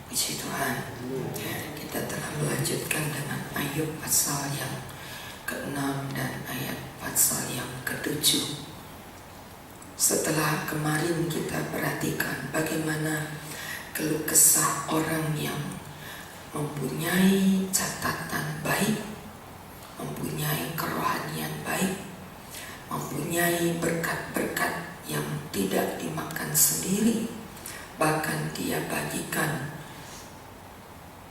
Puji Tuhan, kita telah melanjutkan dengan Ayub pasal yang ke-6 dan ayat pasal yang ke-7. Setelah kemarin kita perhatikan bagaimana keluh kesah orang yang mempunyai catatan baik, mempunyai kerohanian baik, mempunyai berkat-berkat yang tidak dimakan sendiri, bahkan dia bagikan.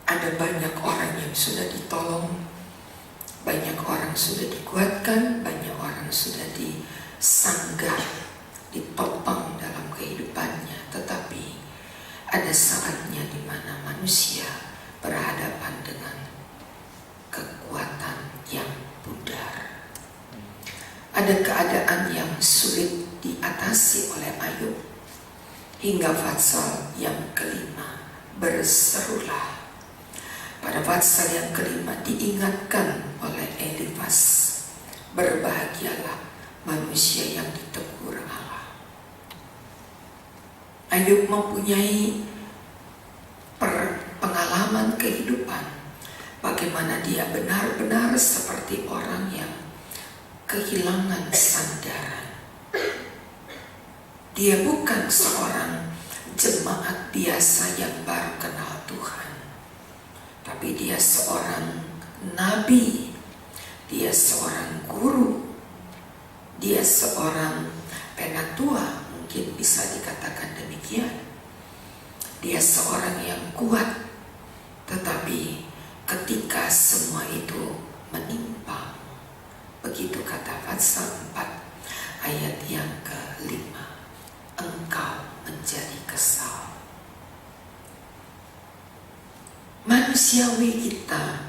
Ada banyak orang yang sudah ditolong, banyak orang sudah dikuatkan, banyak orang sudah disanggah, ditopang dalam kehidupannya. Tetapi ada saatnya di mana manusia berhadapan dengan kekuatan yang pudar. Ada keadaan yang sulit diatasi oleh Ayub. Hingga pasal yang kelima, berserulah. Pada pasal yang kelima diingatkan oleh Elifas, berbahagialah manusia yang ditegur Allah. Ayub mempunyai pengalaman kehidupan, bagaimana dia benar-benar seperti orang yang kehilangan sandaran. Dia bukan seorang jemaat biasa yang baru kenal Tuhan, tapi dia seorang nabi, dia seorang guru, dia seorang penatua, mungkin bisa dikatakan demikian. Dia seorang yang kuat, tetapi ketika semua itu menimpa, begitu kata pasal 4 ayat yang ke-5, engkau menjadi kesal. Manusiawi kita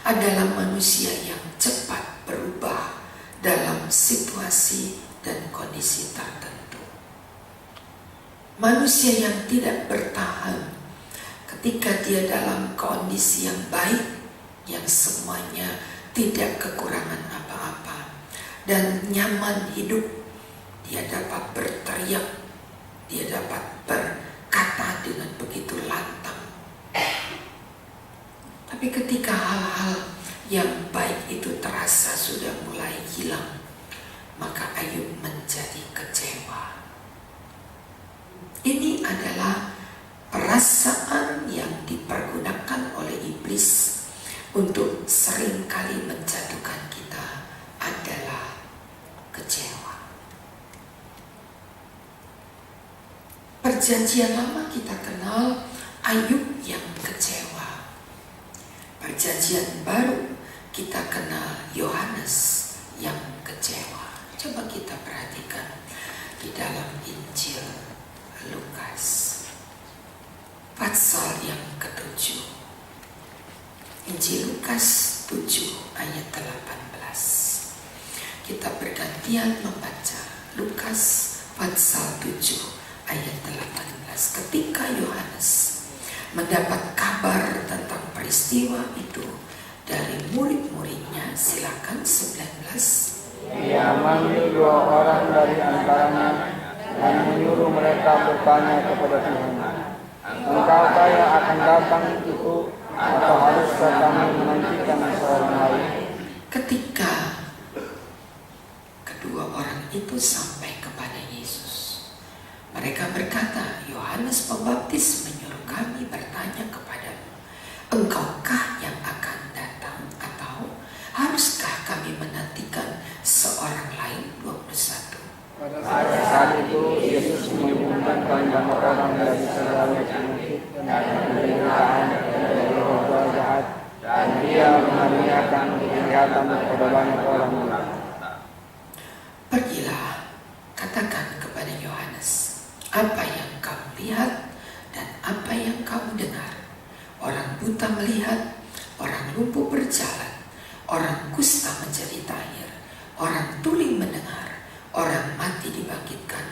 adalah manusia yang cepat berubah dalam situasi dan kondisi tertentu. Manusia yang tidak bertahan ketika dia dalam kondisi yang baik, yang semuanya tidak kekurangan apa-apa dan nyaman hidup, dia dapat berteriak, dia dapat berkata dengan begitu lantang. Tapi ketika hal-hal yang baik itu terasa sudah mulai hilang, maka Ayub menjadi kecewa. Ini adalah perasaan yang dipergunakan oleh iblis untuk seringkali menjatuhkan kita, adalah kecewa. Perjanjian lama kita kenal Ayub yang kecewa. Perjanjian baru kita kenal Yohanes yang kecewa. Coba kita perhatikan di dalam Injil Lukas pasal yang ke-7. Injil Lukas 7 ayat 18. Kita bergantian membaca Lukas pasal 7 ayat 18. Ketika Yohanes mendapat kabar tentang peristiwa itu dari murid-muridnya, silakan 19. Ia memanggil 2 orang dari antaranya dan menyuruh mereka bertanya kepada Tuhan, engkaukah yang akan datang itu, atau haruskah kami menantikan seorang lain? Ketika kedua orang itu sampai kepada Yesus, mereka berkata, Yohanes Pembaptis menyuruh kami bertanya kepadamu, engkaukah yang akan datang, atau haruskah kami menantikan seorang lain? 21. Pada saat itu Yesus menyembuhkan banyak orang dari segala penyakit dan penderitaan dari roh jahat, dan dia mengaruniakan penglihatan kepada banyak orang. Pergilah, katakan kepada Yohanes apa yang kamu lihat dan apa yang kamu dengar. Orang buta melihat, orang lumpuh berjalan, orang kusta menjadi tahir, orang tuli mendengar, orang mati dibangkitkan,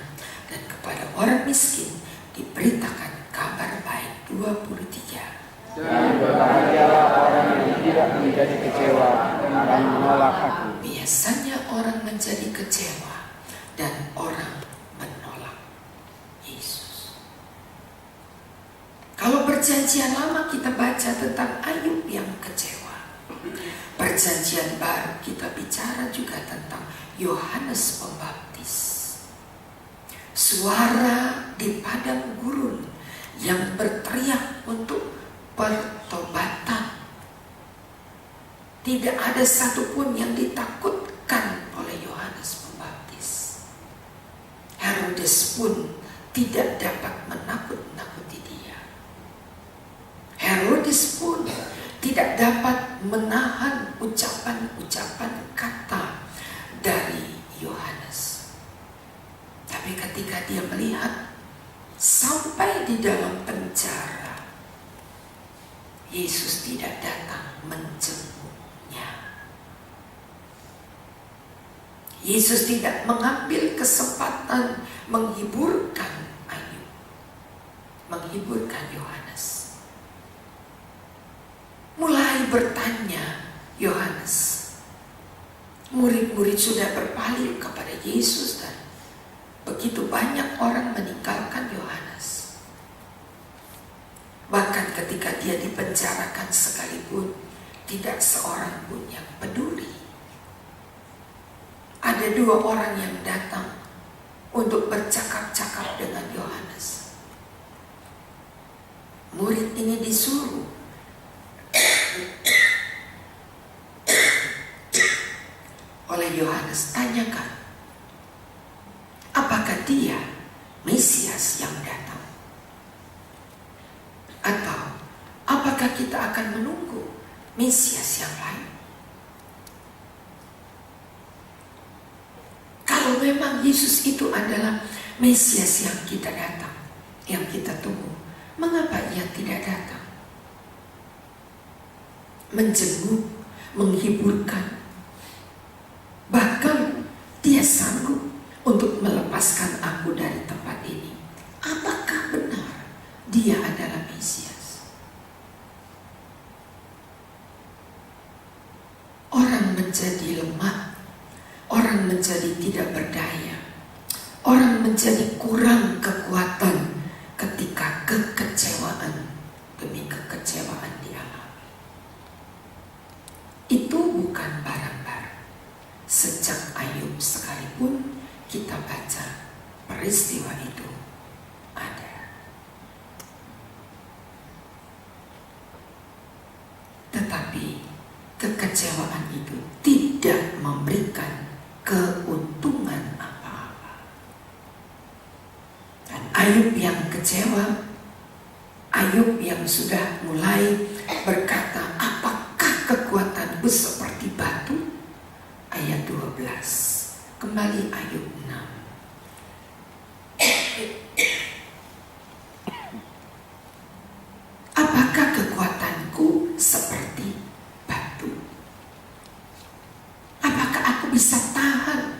dan kepada orang miskin diberitakan kabar baik. 23. Dan berbahagialah orang yang tidak menjadi kecewa dan menolak aku. Biasanya orang menjadi kecewa dan orang menolak Yesus. Kalau Perjanjian Lama kita baca tentang Ayub yang kecewa. Perjanjian Baru kita bicara juga tentang Yohanes Pembaptis. Suara di padang gurun yang berteriak untuk pertobatan. Tidak ada satupun yang ditakutkan oleh Yohanes Pembaptis. Herodes pun tidak dapat menakut-nakuti dia. Herodes pun tidak dapat menahan ucapan-ucapan kata dari Yohanes. Tapi ketika dia melihat sampai di dalam penjara, Yesus tidak datang menjenguknya. Yesus tidak mengambil kesempatan menghiburkan Ayub, menghiburkan Yohanes. Mulai bertanya Yohanes, murid-murid sudah berpaling kepada Yesus dan begitu banyak orang meninggalkan Yohanes. Bahkan ketika dia dipenjarakan sekalipun, tidak seorang pun yang peduli. Ada 2 orang yang datang untuk bercakap-cakap dengan Yohanes. Murid ini disuruh oleh Yohanes, tanyakan, apakah dia Mesias yang datang? Atau apakah kita akan menunggu Mesias yang lain? Kalau memang Yesus itu adalah Mesias yang kita datang, yang kita tunggu, mengapa ia tidak datang? Menjenguk, menghiburkan, bahkan dia sanggup untuk melepaskan aku dari tempat ini. Apakah benar dia adalah Mesias? Orang menjadi lemah, orang menjadi tidak berdaya, orang menjadi kurang kekuatan ketika kekecewaan demi kekecewaan dialami. Itu bukan barang baru. Sejak Ayub sekalipun kita baca peristiwa itu ada. Tetapi kekecewaan itu tidak memberikan keuntungan apa-apa. Dan Ayub yang kecewa, Ayub yang sudah mulai berkata, apakah kekuatanku seperti batu? Ayat 12. Kembali Ayub 6. Apakah kekuatanku seperti batu? Apakah aku bisa tahan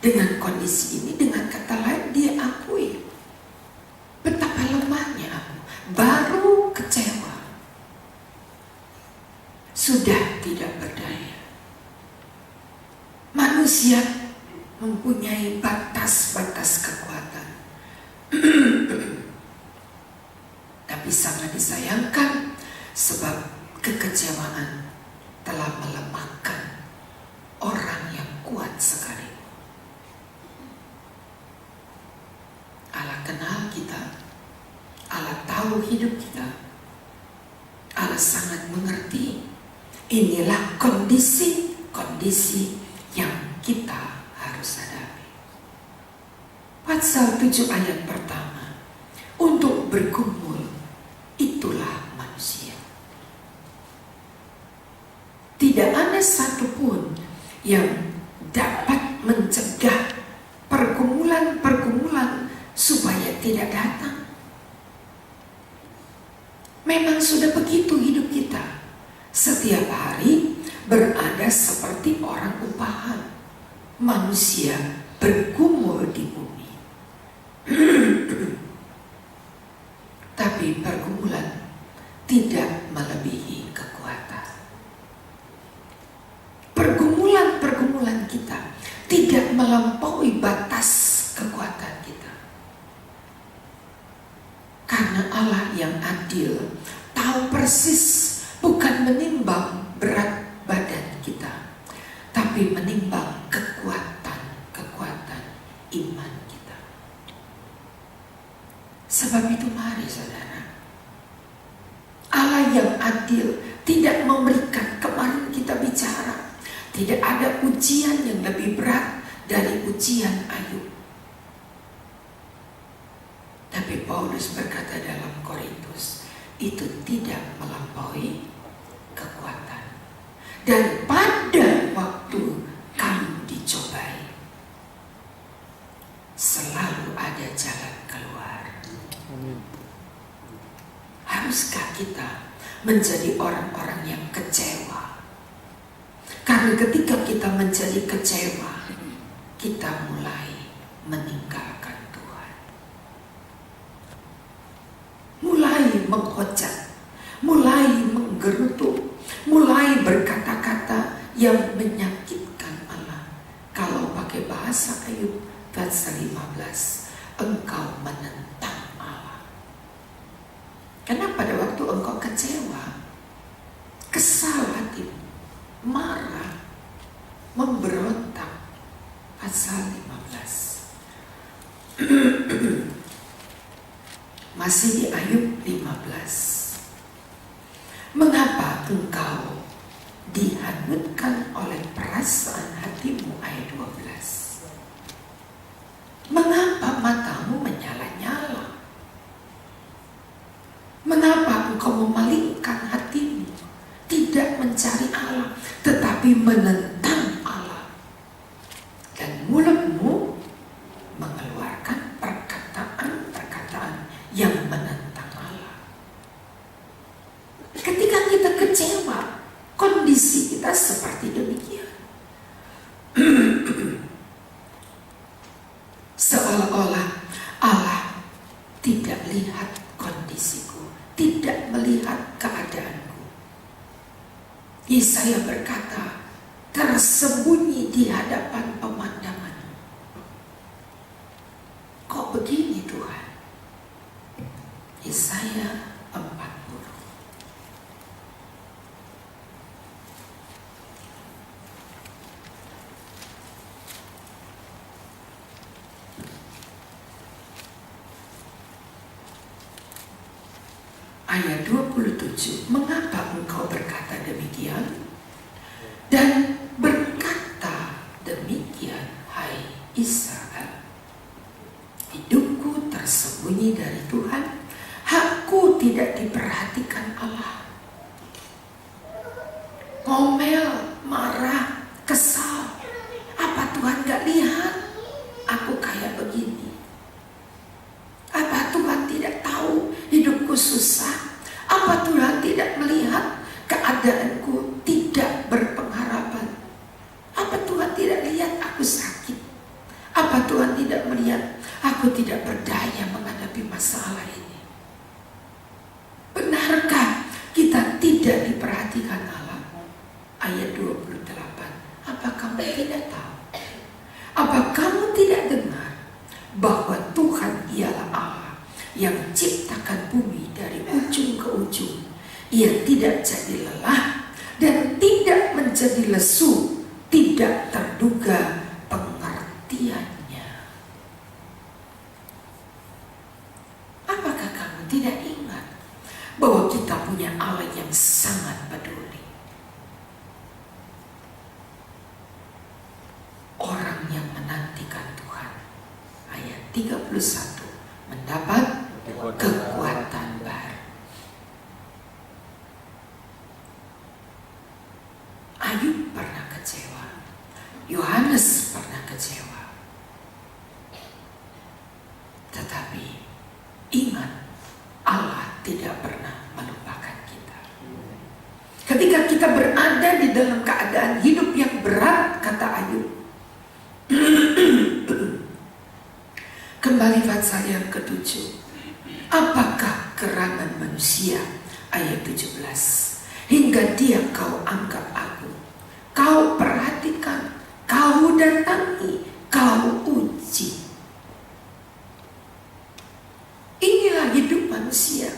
dengan kondisi ini? Dengan kata lain, dia akui betapa lemahnya aku. Baru kecewa, sudah tidak berdaya. Manusia mempunyai batas-batas kekuatan. Tapi sangat disayangkan sebab kekecewaan telah melemahkan orang yang kuat sekali. Allah kenal kita, Allah tahu hidup kita, Allah sangat mengerti. Inilah kondisi yang kita harus hadapi. Pasal 7 ayat pertama, untuk bergumul itulah manusia. Tidak ada satupun yang dapat mencegah pergumulan-pergumulan supaya tidak datang. Memang sudah begitu hidup kita. Setiap hari berada seperti orang upahan. Manusia bergumul di bumi. Tapi pergumulan tidak melebihi kekuatan. Pergumulan kita tidak melampaui batas kekuatan kita. Karena Allah yang adil tahu persis, bukan menimbang berat badan kita, tapi menimbang kekuatan iman kita. Sebab itu mari saudara, Allah yang adil tidak memberikan, kemarin kita bicara, tidak ada ujian yang lebih berat dari ujian Ayub. Tapi Paulus berkata dalam Korintus, itu tidak melampaui kekuatan. Dan pada waktu kamu dicobai, selalu ada jalan keluar. Haruskah kita menjadi orang-orang yang kecewa? Karena ketika kita menjadi kecewa, kita mulai meninggalkan Tuhan, mulai menghujat, mulai menggerutu, mulai berkata-kata yang menyakitkan Allah. Kalau pakai bahasa Ayub pasal 15, engkau menentang Allah. Karena pada waktu engkau kecewa, kesal hati, marah, memberontak, pasal 15. Masih di Ayub 15. Mengapa engkau dihanyutkan oleh perasaan hatimu, ayat 12. Mengapa matamu menyala-nyala? Mengapa engkau memalingkan hatimu, tidak mencari Allah, tetapi menentang Allah, dan mulutmu mengeluarkan perkataan-perkataan yang menentang Allah. Ketika kita kecewa, kondisi kita seperti demikian. Seolah-olah Allah tidak lihat kondisiku, tidak melihat keadaanku. Yesaya berkata, tersembunyi di hadapan pemandangan. Kok begini Tuhan? Yesaya 40. Ayat 27, mengapa engkau berkata demikian? Dan berkata demikian, hai Israel, hidupku tersembunyi dari Tuhan, hakku tidak diperhatikan Allah. Ngomel, marah, kesal. Apa Tuhan gak lihat aku kayak begini? Apa Tuhan tidak tahu hidupku susah? Apa Tuhan tidak melihat keadaanku tidak berpengharapan? Apa Tuhan tidak lihat aku sakit? Apa Tuhan tidak melihat aku tidak berdaya menghadapi masalah ini? Benarkah kita tidak diperhatikan Allah? Ayat 28. Apa kamu tidak tahu? Apa kamu tidak dengar bahwa Tuhan ialah Allah yang ciptakan bumi dari ujung ke ujung. Ia tidak jadi lelah dan tidak menjadi lesu, tidak terduga pengertiannya. Apakah kamu tidak ingat bahwa kita punya Allah yang sangat peduli? Orang yang menantikan Tuhan, ayat 31, mendapat kekuatan baru. Ayub pernah kecewa, Yohanes pernah kecewa, tetapi ingat, Allah tidak pernah melupakan kita. Ketika kita berada di dalam keadaan hidup yang berat, kata Ayub, kembali pasal yang ke-7. Apakah gerangan manusia? Ayat 17. Hingga dia kau anggap aku, kau perhatikan, kau datangi, kau uji. Inilah hidup manusia.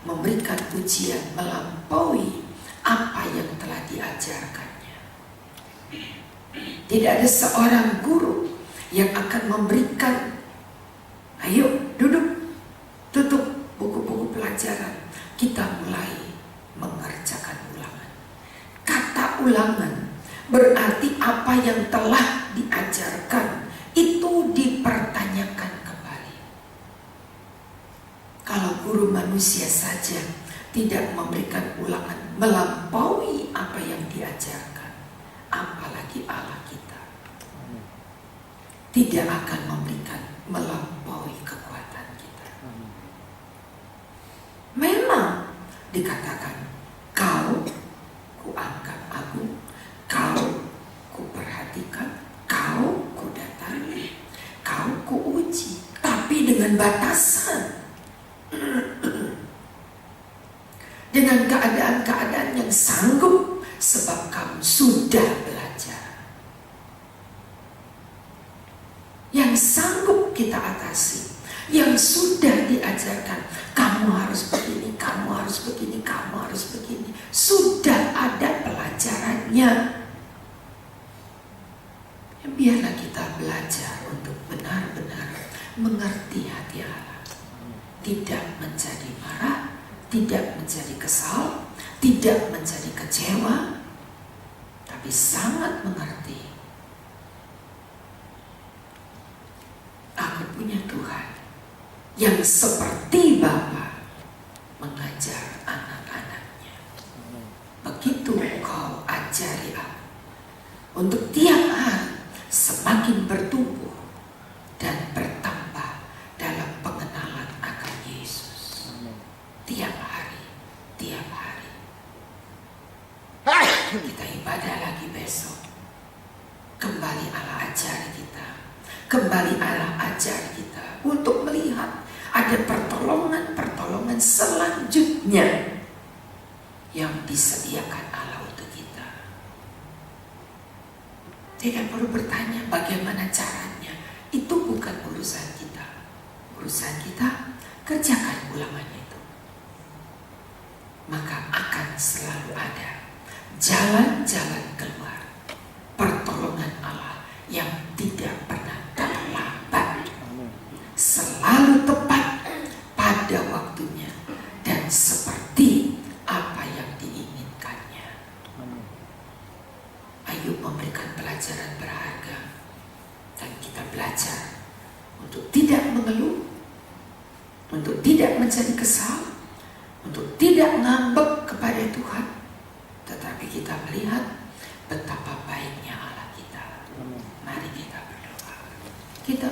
memberikan ujian melampaui apa yang telah diajarkannya. Tidak ada seorang guru yang akan memberikan, ayo duduk, tutup buku-buku pelajaran, kita mulai mengerjakan ulangan. Kata ulangan berarti apa yang telah diajarkan itu dipertanyakan kembali. Kalau guru manusia saja tidak memberikan ulangan melampaui apa yang diajarkan, apalagi Allah kita tidak akan memberikan melampaui kekuatan kita. Memang dikatakan, kau kuanggap agung, kau kuperhatikan, kau kudatangi, kau kuuji, tapi dengan batasan. Dengan keadaan-keadaan yang sanggup, sebab kamu sudah belajar. Yang sanggup kita atasi, yang sudah diajarkan, kamu harus begini, kamu harus begini, kamu harus begini. Sudah ada pelajarannya. Biarlah kita belajar untuk benar-benar mengerti hati Allah. Tidak menjadi marah, tidak menjadi kesal, tidak menjadi kecewa, tapi sangat mengerti. Aku punya Tuhan yang seperti Bapa mengajar anak-anaknya. Begitu kau ajari aku untuk tiap hari semakin bertumbuh dan bertambah dalam pengenalan akan Yesus. Tiap hari, tiap hari. Kita ibadah lagi besok. Kembali Allah ajar kita. Kembali Allah ajar kita untuk melihat ada pertolongan-pertolongan selanjutnya yang disediakan Allah untuk kita. Tidak perlu bertanya bagaimana caranya. Itu bukan urusan kita. Urusan kita, kerjakan ulangan itu. Maka akan selalu ada jalan-jalan keluar, pertolongan Allah yang tidak pernah terlambat, selalu tepat pada waktunya dan seperti apa yang diinginkannya. Ayub memberikan pelajaran berharga dan kita belajar untuk tidak mengeluh, untuk tidak menjadi kesal, untuk tidak ngambek kepada Tuhan, tetapi kita melihat betapa baiknya Allah kita. Mari kita berdoa. Kita